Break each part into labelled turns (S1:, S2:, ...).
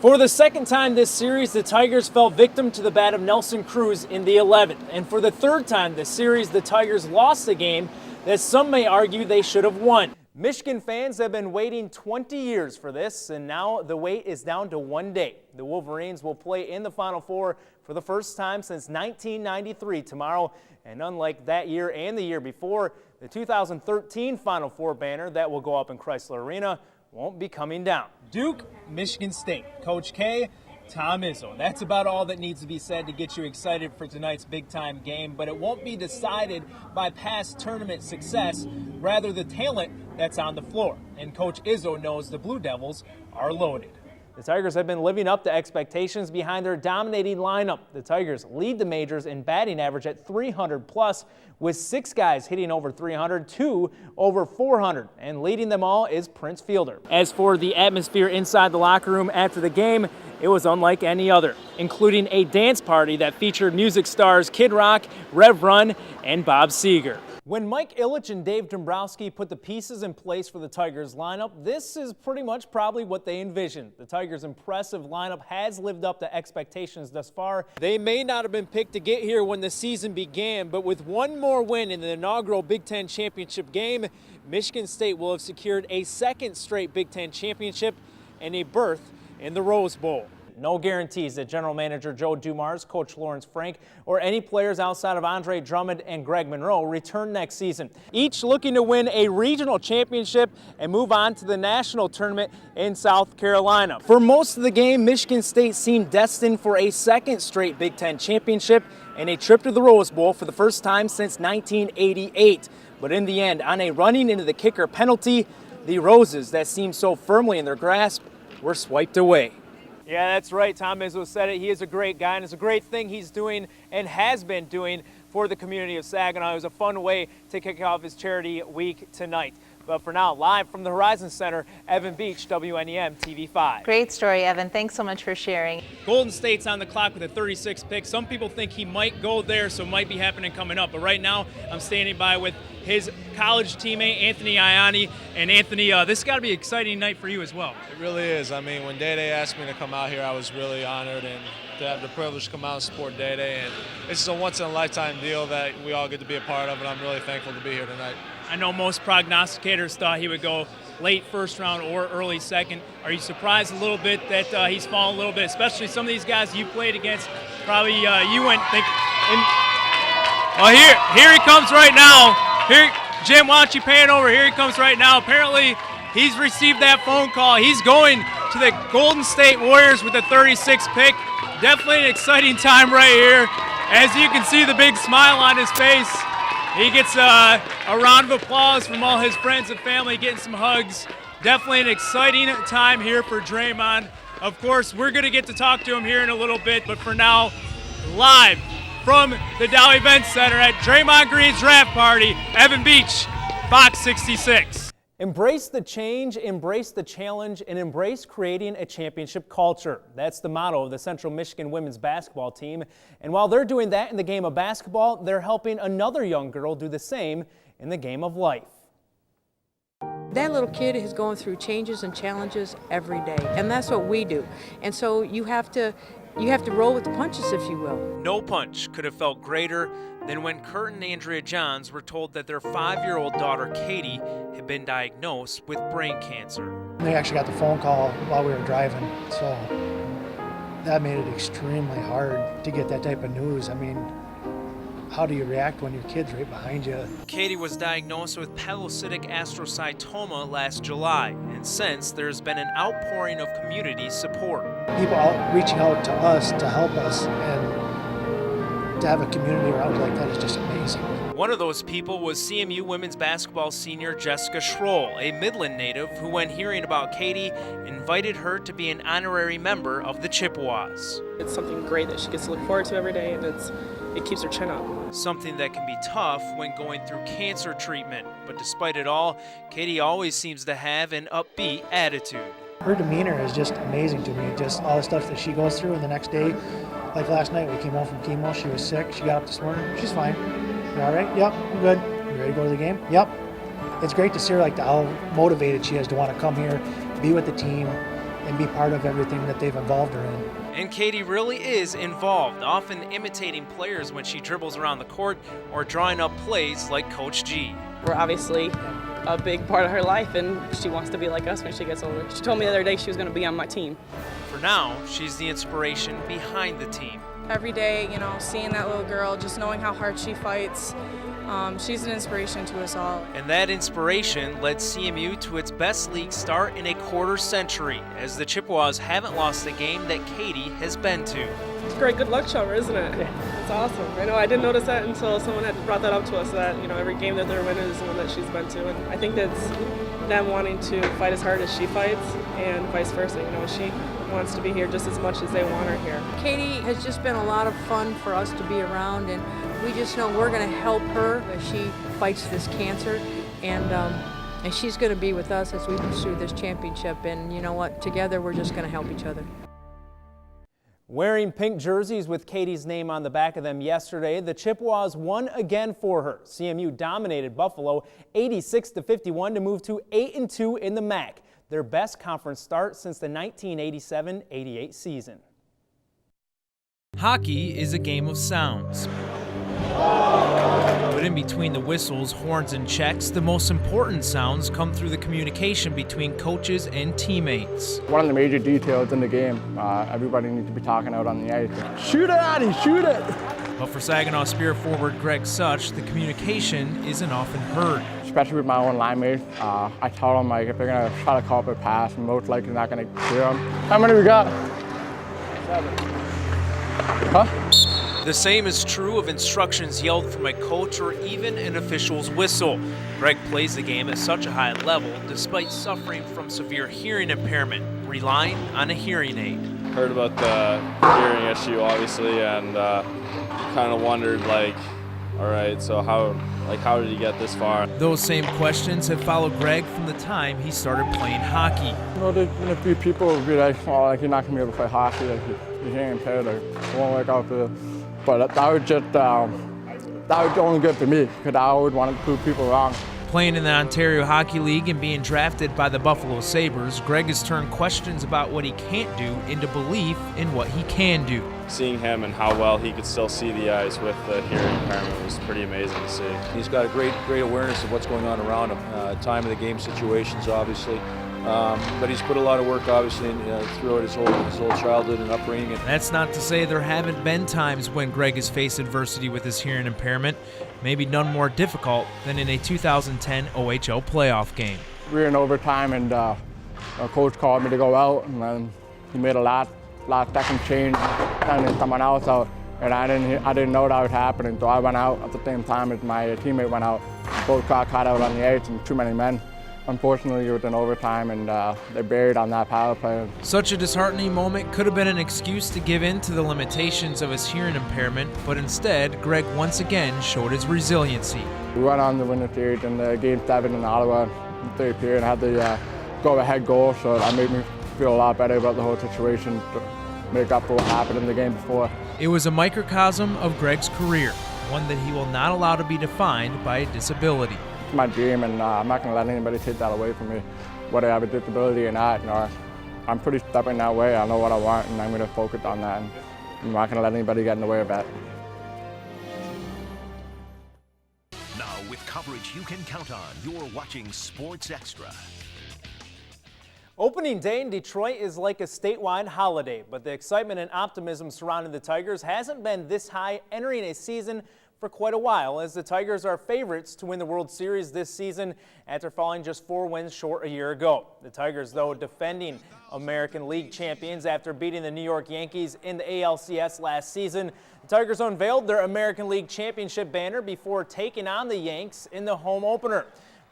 S1: For the second time this series, the Tigers fell victim to the bat of Nelson Cruz in the 11th. And for the third time this series, the Tigers lost a game that some may argue they should have won. Michigan fans have been waiting 20 years for this, and now the wait is down to 1 day. The Wolverines will play in the Final Four for the first time since 1993 tomorrow. And unlike that year and the year before, the 2013 Final Four banner that will go up in Chrysler Arena won't be coming down. Duke, Michigan State, Coach K, Tom Izzo. That's about all that needs to be said to get you excited for tonight's big-time game, but it won't be decided by past tournament success, rather the talent that's on the floor. And Coach Izzo knows the Blue Devils are loaded. The Tigers have been living up to expectations behind their dominating lineup. The Tigers lead the majors in batting average at 300 plus, with 6 guys hitting over 300, 2 over 400, and leading them all is Prince Fielder. As for the atmosphere inside the locker room after the game, it was unlike any other, including a dance party that featured music stars Kid Rock, Rev Run, and Bob Seger. When Mike Ilitch and Dave Dombrowski put the pieces in place for the Tigers lineup, this is pretty much probably what they envisioned. The Tigers' impressive lineup has lived up to expectations thus far. They may not have been picked to get here when the season began, but with one more win in the inaugural Big Ten championship game, Michigan State will have secured a second straight Big Ten championship and a berth in the Rose Bowl. No guarantees that General Manager Joe Dumars, Coach Lawrence Frank, or any players outside of Andre Drummond and Greg Monroe return next season, each looking to win a regional championship and move on to the national tournament in South Carolina. For most of the game, Michigan State seemed destined for a second straight Big Ten championship and a trip to the Rose Bowl for the first time since 1988. But in the end, on a running into the kicker penalty, the roses that seemed so firmly in their grasp were swiped away. Yeah, that's right. Tom Izzo said it. He is a great guy, and it's a great thing he's doing and has been doing for the community of Saginaw. It was a fun way to kick off his charity week tonight. But for now, live from the Horizon Center, Evan Beach, WNEM TV5.
S2: Great story, Evan. Thanks so much for sharing.
S1: Golden State's on the clock with a 36 pick. Some people think he might go there, so it might be happening coming up. But right now, I'm standing by with his college teammate, Anthony IANNI. And Anthony, this has got to be an exciting night for you as well.
S3: It really is. I mean, when Day asked me to come out here, I was really honored, and to have the privilege to come out and support Day. And it's a once-in-a-lifetime deal that we all get to be a part of, and I'm really thankful to be here tonight.
S1: I know most prognosticators thought he would go late first round or early second. Are you surprised a little bit that he's fallen a little bit, especially some of these guys you played against? Probably you went thinking. Well, here he comes right now. Here, Jim, why don't you pan over? Here he comes right now. Apparently, he's received that phone call. He's going to the Golden State Warriors with the 36th pick. Definitely an exciting time right here. As you can see, the big smile on his face. He gets a round of applause from all his friends and family, getting some hugs. Definitely an exciting time here for Draymond. Of course, we're going to get to talk to him here in a little bit, but for now, live from the Dow Event Center at Draymond Green's draft party, Evan Beach, Fox 66. Embrace the change, embrace the challenge, and embrace creating a championship culture. That's the motto of the Central Michigan women's basketball team. And while they're doing that in the game of basketball, they're helping another young girl do the same in the game of life.
S4: That little kid is going through changes and challenges every day, and that's what we do. And so you have to roll with the punches, if you will.
S1: No punch could have felt greater than when Kurt and Andrea Johns were told that their 5-year-old daughter, Katie, had been diagnosed with brain cancer.
S5: They actually got the phone call while we were driving, so that made it extremely hard to get that type of news. I mean, how do you react when your kid's right behind you?
S1: Katie was diagnosed with pilocytic astrocytoma last July, and since there's been an outpouring of community support.
S5: People reaching out to us to help us, and to have a community around like that is just amazing.
S1: One of those people was CMU women's basketball senior Jessica Schroll, a Midland native who, when hearing about Katie, invited her to be an honorary member of the Chippewas.
S6: It's something great that she gets to look forward to every day, and it keeps her chin up.
S1: Something that can be tough when going through cancer treatment, but despite it all, Katie always seems to have an upbeat attitude.
S5: Her demeanor is just amazing to me, just all the stuff that she goes through, and the next day, like last night, we came home from chemo, she was sick, she got up this morning, she's fine. You all right? Yep, I'm good. You ready to go to the game? Yep. It's great to see her, like how motivated she is to want to come here, be with the team, and be part of everything that they've involved her in.
S1: And Katie really is involved, often imitating players when she dribbles around the court or drawing up plays like Coach G.
S6: We're obviously a big part of her life, and she wants to be like us when she gets older. She told me the other day she was going to be on my team.
S1: For now, she's the inspiration behind the team.
S7: Every day, you know, seeing that little girl, just knowing how hard she fights, she's an inspiration to us all.
S1: And that inspiration led CMU to its best league start in a quarter century, as the Chippewas haven't lost a game that Katie has been to.
S6: It's a great good luck charm, isn't it? Yeah. It's awesome. I know I didn't notice that until someone had brought that up to us, that, you know, every game that they're winning is one that she's been to. And I think that's them wanting to fight as hard as she fights and vice versa. You know, she wants to be here just as much as they want her here.
S4: Katie has just been a lot of fun for us to be around, and we just know we're going to help her as she fights this cancer, and she's going to be with us as we pursue this championship. And you know what? Together, we're just going to help each other.
S1: Wearing pink jerseys with Katie's name on the back of them yesterday, the Chippewas won again for her. CMU dominated Buffalo 86-51 to move to 8-2 in the MAC, their best conference start since the 1987-88 season. Hockey is a game of sounds. But in between the whistles, horns, and checks, the most important sounds come through the communication between coaches and teammates.
S8: One of the major details in the game, everybody needs to be talking out on the ice. Shoot it, Addy, shoot it!
S1: But for Saginaw Spear forward Greg Such, the communication isn't often heard.
S8: Especially with my own line mates, I tell them, like, if they're going to try to call up a pass, I'm most likely not going to clear them. How many we got? 7. Huh?
S1: The same is true of instructions yelled from a coach or even an official's whistle. Greg plays the game at such a high level despite suffering from severe hearing impairment, relying on a hearing aid.
S9: Heard about the hearing issue, obviously, and kind of wondered, like, all right, so how did he get this far?
S1: Those same questions have followed Greg from the time he started playing hockey.
S8: You know, there's been a few people who be like, oh, like, you're not going to be able to play hockey, like, you're hearing impaired, like, it won't work out for you. But that was just, that was only good for me, because I always wanted to prove people wrong.
S1: Playing in the Ontario Hockey League and being drafted by the Buffalo Sabres, Greg has turned questions about what he can't do into belief in what he can do.
S9: Seeing him and how well he could still see the ice with the hearing impairment was pretty amazing to see.
S10: He's got a great awareness of what's going on around him, time of the game situations, obviously. But he's put a lot of work, obviously, throughout his whole childhood and upbringing.
S1: That's not to say there haven't been times when Greg has faced adversity with his hearing impairment, maybe none more difficult than in a 2010 OHL playoff game.
S8: We were in overtime, and our coach called me to go out, and then he made a last second change, sending someone else out, and I didn't know that was happening, so I went out at the same time as my teammate went out. Both got caught out on the ice, and too many men. Unfortunately, it was in overtime, and they buried on that power play.
S1: Such a disheartening moment could have been an excuse to give in to the limitations of his hearing impairment, but instead, Greg once again showed his resiliency.
S8: We went on to win the series in the Game 7 in Ottawa in the third period and had the go-ahead goal, so that made me feel a lot better about the whole situation to make up for what happened in the game before.
S1: It was a microcosm of Greg's career, one that he will not allow to be defined by a disability.
S8: It's my dream, and I'm not going to let anybody take that away from me, whether I have a disability or not. I'm pretty stubborn that way. I know what I want, and I'm going to focus on that. And I'm not going to let anybody get in the way of that.
S11: Now, with coverage you can count on, you're watching Sports Extra.
S1: Opening day in Detroit is like a statewide holiday, but the excitement and optimism surrounding the Tigers hasn't been this high entering a season for quite a while, as the Tigers are favorites to win the World Series this season after falling just 4 wins short a year ago. The Tigers, though, defending American League champions after beating the New York Yankees in the ALCS last season. The Tigers unveiled their American League championship banner before taking on the Yanks in the home opener.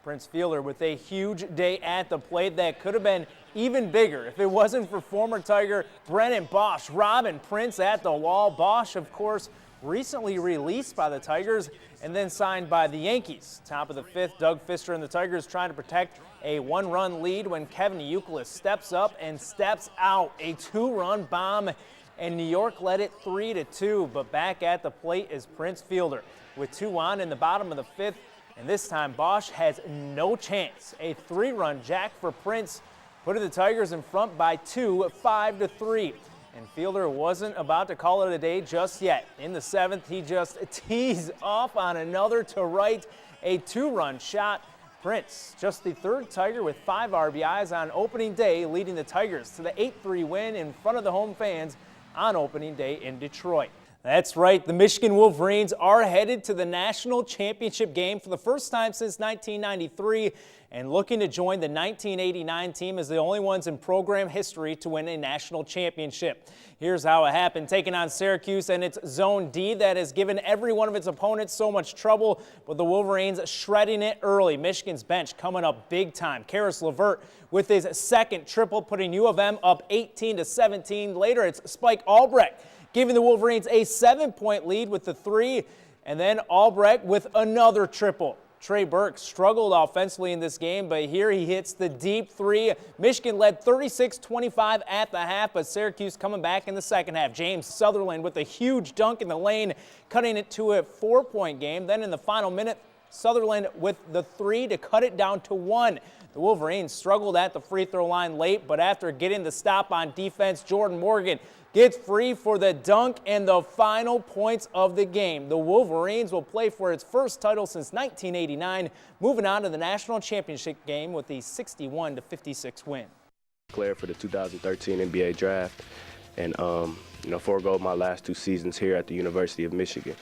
S1: Prince Fielder with a huge day at the plate that could have been even bigger if it wasn't for former Tiger Brennan Bosch robbing Prince at the wall. Bosch, of course, recently released by the Tigers and then signed by the Yankees. Top of the 5th, Doug Fister and the Tigers trying to protect a 1-run lead when Kevin Youkilis steps up and steps out. A 2-run bomb, and New York led it 3-2, but back at the plate is Prince Fielder with 2 on in the bottom of the 5th, and this time Bosch has no chance. A 3-run jack for Prince putting the Tigers in front by 2, 5-3. And Fielder wasn't about to call it a day just yet. In the 7th, he just tees off on another to right, a 2-run shot. Prince, just the 3rd Tiger with 5 RBIs on opening day, leading the Tigers to the 8-3 win in front of the home fans on opening day in Detroit. That's right, the Michigan Wolverines are headed to the national championship game for the first time since 1993 and looking to join the 1989 team as the only ones in program history to win a national championship. Here's how it happened, taking on Syracuse and its Zone D that has given every one of its opponents so much trouble, but the Wolverines shredding it early. Michigan's bench coming up big time. Karis LeVert with his 2nd triple, putting U of M up 18-17. Later, it's Spike Albrecht giving the Wolverines a 7-point lead with the 3, and then Albrecht with another triple. Trey Burke struggled offensively in this game, but here he hits the deep 3. Michigan led 36-25 at the half, but Syracuse coming back in the second half. James Sutherland with a huge dunk in the lane, cutting it to a 4-point game. Then in the final minute, Sutherland with the 3 to cut it down to 1. The Wolverines struggled at the free throw line late, but after getting the stop on defense, Jordan Morgan gets free for the dunk and the final points of the game. The Wolverines will play for its first title since 1989, moving on to the national championship game with a 61-56 win.
S12: Declared for the 2013 NBA draft and forego my last 2 seasons here at the University of Michigan.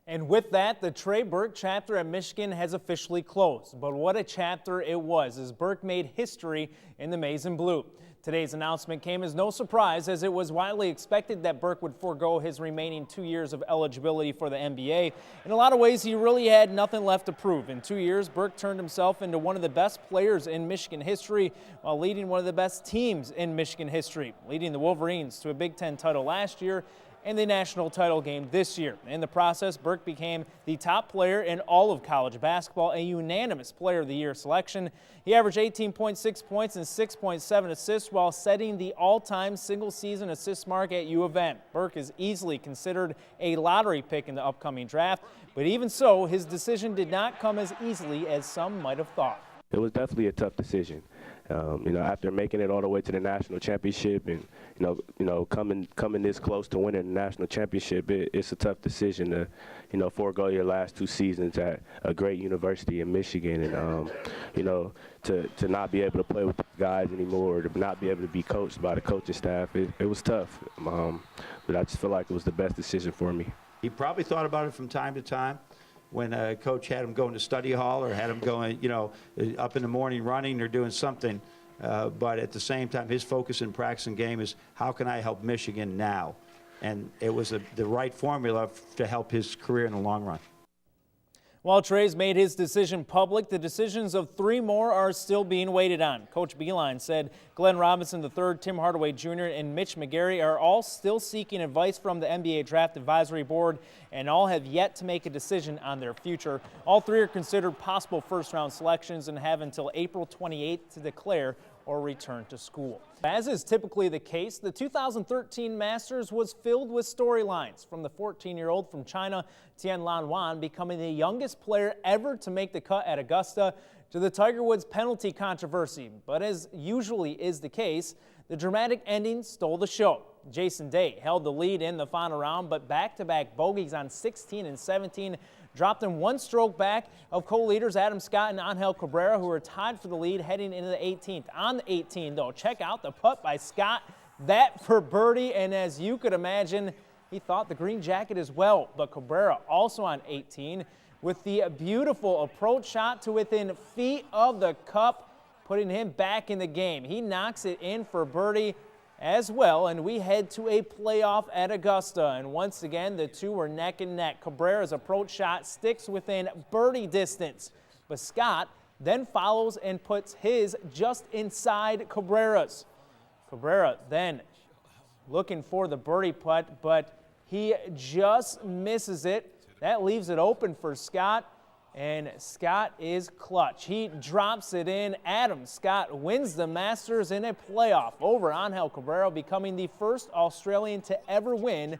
S1: And with that, the Trey Burke chapter at Michigan has officially closed. But what a chapter it was as Burke made history in the maize and blue. Today's announcement came as no surprise, as it was widely expected that Burke would forego his remaining 2 years of eligibility for the NBA. In a lot of ways, he really had nothing left to prove. In 2 years, Burke turned himself into one of the best players in Michigan history while leading one of the best teams in Michigan history, leading the Wolverines to a Big Ten title last year and the national title game this year. In the process, Burke became the top player in all of college basketball, a unanimous Player of the Year selection. He averaged 18.6 points and 6.7 assists while setting the all-time single-season assist mark at U of M. Burke is easily considered a lottery pick in the upcoming draft, but even so, his decision did not come as easily as some might have thought.
S12: It was definitely a tough decision. After making it all the way to the national championship and, coming this close to winning the national championship, it's a tough decision to, forego your last 2 seasons at a great university in Michigan and, to not be able to play with the guys anymore, to not be able to be coached by the coaching staff. It was tough, but I just feel like it was the best decision for me.
S13: He probably thought about it from time to time. When a coach had him going to study hall or had him going, up in the morning running or doing something. But at the same time, his focus in practice and game is how can I help Michigan now? And it was the right formula to help his career in the long run.
S1: While Trey's made his decision public, the decisions of 3 more are still being waited on. Coach Beeline said Glenn Robinson III, Tim Hardaway Jr., and Mitch McGarry are all still seeking advice from the NBA Draft Advisory Board, and all have yet to make a decision on their future. All 3 are considered possible first-round selections and have until April 28th to declare or return to school. As is typically the case, the 2013 Masters was filled with storylines, from the 14-year-old from China, Tian Lanwan, becoming the youngest player ever to make the cut at Augusta, to the Tiger Woods penalty controversy. But as usually is the case, the dramatic ending stole the show. Jason Day held the lead in the final round, but back-to-back bogeys on 16 and 17 dropped him 1 stroke back of co-leaders Adam Scott and Angel Cabrera, who are tied for the lead heading into the 18th. On the 18, though, check out the putt by Scott. That for birdie, and as you could imagine, he thought the green jacket as well. But Cabrera also on 18 with the beautiful approach shot to within feet of the cup, putting him back in the game. He knocks it in for birdie as well, and we head to a playoff at Augusta. And once again, the 2 were neck and neck. Cabrera's approach shot sticks within birdie distance, but Scott then follows and puts his just inside Cabrera's. Cabrera then looking for the birdie putt, but he just misses it. That leaves it open for Scott, and Scott is clutch. He drops it in. Adam Scott wins the Masters in a playoff over Angel Cabrera, becoming the first Australian to ever win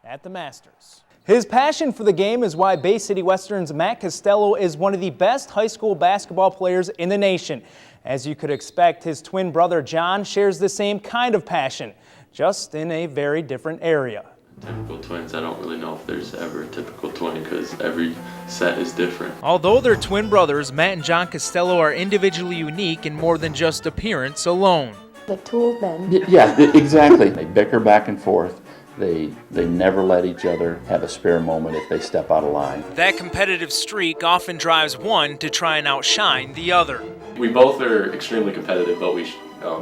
S1: at the Masters. His passion for the game is why Bay City Western's Matt Costello is one of the best high school basketball players in the nation. As you could expect, his twin brother John shares the same kind of passion, just in a very different area.
S14: Typical twins, I don't really know if there's ever a typical twin because every set is different.
S1: Although they're twin brothers, Matt and John Costello are individually unique in more than just appearance alone.
S15: Like two old men.
S16: Yeah, exactly. They bicker back and forth. They never let each other have a spare moment if they step out of line.
S1: That competitive streak often drives one to try and outshine the other.
S14: We both are extremely competitive, but we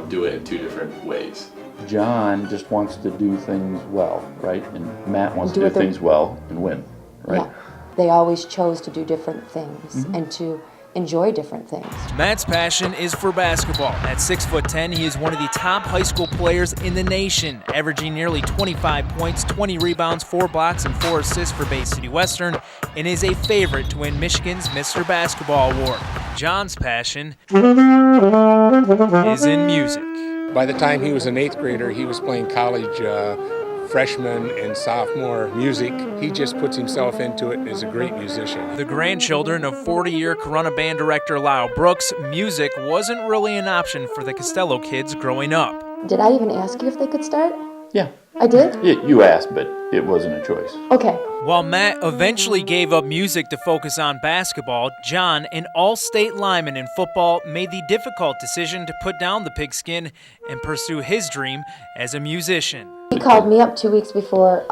S14: do it in two different ways.
S16: John just wants to do things well, right? And Matt wants to do things well and win, right?
S15: Yeah. They always chose to do different things and to enjoy different things.
S1: Matt's passion is for basketball. At 6'10", he is one of the top high school players in the nation, averaging nearly 25 points, 20 rebounds, 4 blocks, and 4 assists for Bay City Western, and is a favorite to win Michigan's Mr. Basketball Award. John's passion is in music.
S17: By the time he was an 8th grader, he was playing college freshman and sophomore music. He just puts himself into it and is a great musician.
S1: The grandchildren of 40-year Corunna band director Lyle Brooks, music wasn't really an option for the Costello kids growing up.
S15: Did I even ask you if they could start?
S16: Yeah.
S15: I did?
S16: You asked, but it wasn't a choice.
S15: Okay.
S1: While Matt eventually gave up music to focus on basketball, John, an all-state lineman in football, made the difficult decision to put down the pigskin and pursue his dream as a musician.
S15: He called me up 2 weeks before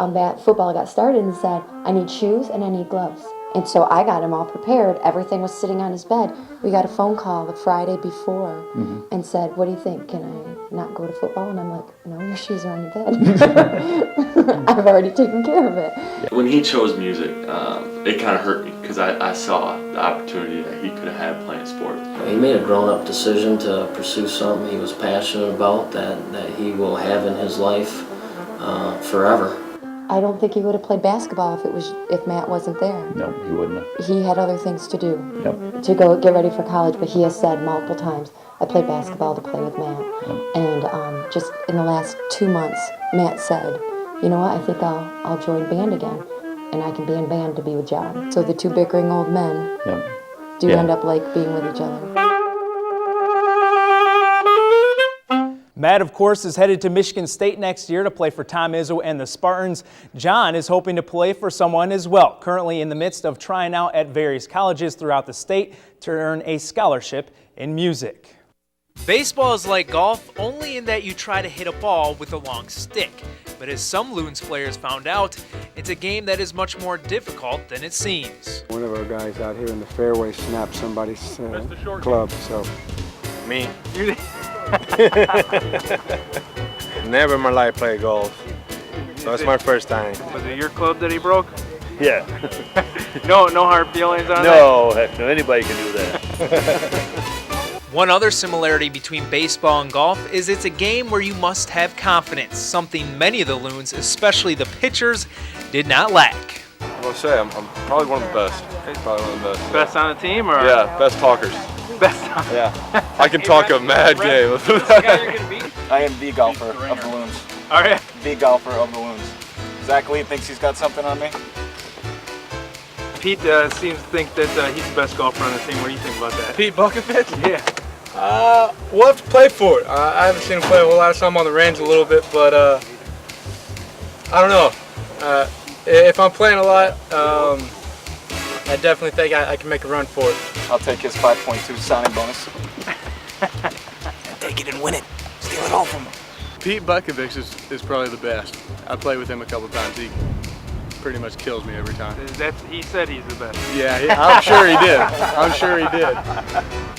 S15: football got started and said, I need shoes and I need gloves. And so I got him all prepared. Everything was sitting on his bed. We got a phone call the Friday before and said, what do you think? Can I not go to football? And I'm like, no, your shoes are on your bed. I've already taken care of it.
S14: When he chose music, it kind of hurt me because I saw the opportunity that he could have had playing sports.
S18: He made a grown-up decision to pursue something he was passionate about that he will have in his life forever.
S15: I don't think he would have played basketball if Matt wasn't there.
S16: No, he wouldn't have.
S15: He had other things to do, to go get ready for college, but he has said multiple times, I played basketball to play with Matt. And just in the last 2 months, Matt said, you know what, I think I'll join band again, and I can be in band to be with John. So the two bickering old men do end up like being with each other.
S1: Matt, of course, is headed to Michigan State next year to play for Tom Izzo and the Spartans. John is hoping to play for someone as well, currently in the midst of trying out at various colleges throughout the state to earn a scholarship in music. Baseball is like golf, only in that you try to hit a ball with a long stick. But as some Loons players found out, it's a game that is much more difficult than it seems.
S19: One of our guys out here in the fairway snapped somebody's club, so.
S20: Me. Never in my life played golf, so it's my first time.
S21: Was it your club that he broke?
S20: Yeah.
S21: No hard feelings on that?
S20: No, heck no, anybody can do that.
S1: One other similarity between baseball and golf is it's a game where you must have confidence, something many of the Loons, especially the pitchers, did not lack.
S9: I will say I'm probably one of the best. Probably one of the best.
S21: Best on the team, or?
S9: Yeah, best talkers.
S21: Best on.
S9: Yeah, I can talk a mad game.
S22: I am the golfer of the Loons.
S21: All right.
S22: The golfer of the Loons. Zach Lee thinks he's got something on me.
S21: Pete seems to think that he's the best golfer on the team. What do you think about that?
S20: Pete Buckovich?
S21: Yeah.
S20: We'll have to play for it. I haven't seen him play a whole lot of time on the range a little bit, but I don't know. If I'm playing a lot, I definitely think I can make a run for it.
S22: I'll take his 5.2 signing bonus.
S20: Take it and win it. Steal it all from him. Pete Buckovich is probably the best. I played with him a couple times. He pretty much kills me every time.
S21: He said he's the best.
S20: Yeah, I'm sure he did. I'm sure he did.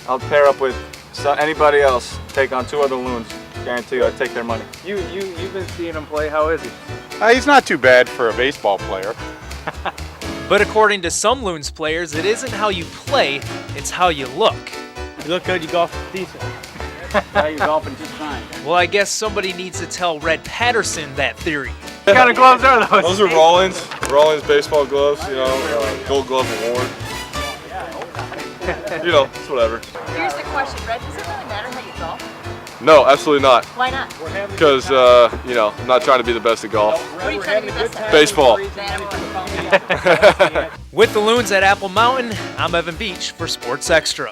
S22: I'll pair up with anybody else, take on 2 other Loons. Guarantee you I'll take their money.
S21: You've been seeing him play. How is he?
S23: He's not too bad for a baseball player.
S1: But according to some Loons players, it isn't how you play, it's how you look.
S21: You look good, you golf decent.
S22: Yeah, you're golfing just fine.
S1: Well, I guess somebody needs to tell Red Patterson that theory.
S21: What kind of gloves are those?
S9: Those are Rollins baseball gloves, you know, Gold Glove Award. You know, it's whatever.
S24: Here's the question, Red. Does it really matter how you golf?
S9: No, absolutely not.
S24: Why not?
S9: Because, you know, I'm not trying to be the best at golf.
S24: What are you trying to be best at?
S9: Baseball.
S1: With the Loons at Apple Mountain, I'm Evan Beach for Sports Extra.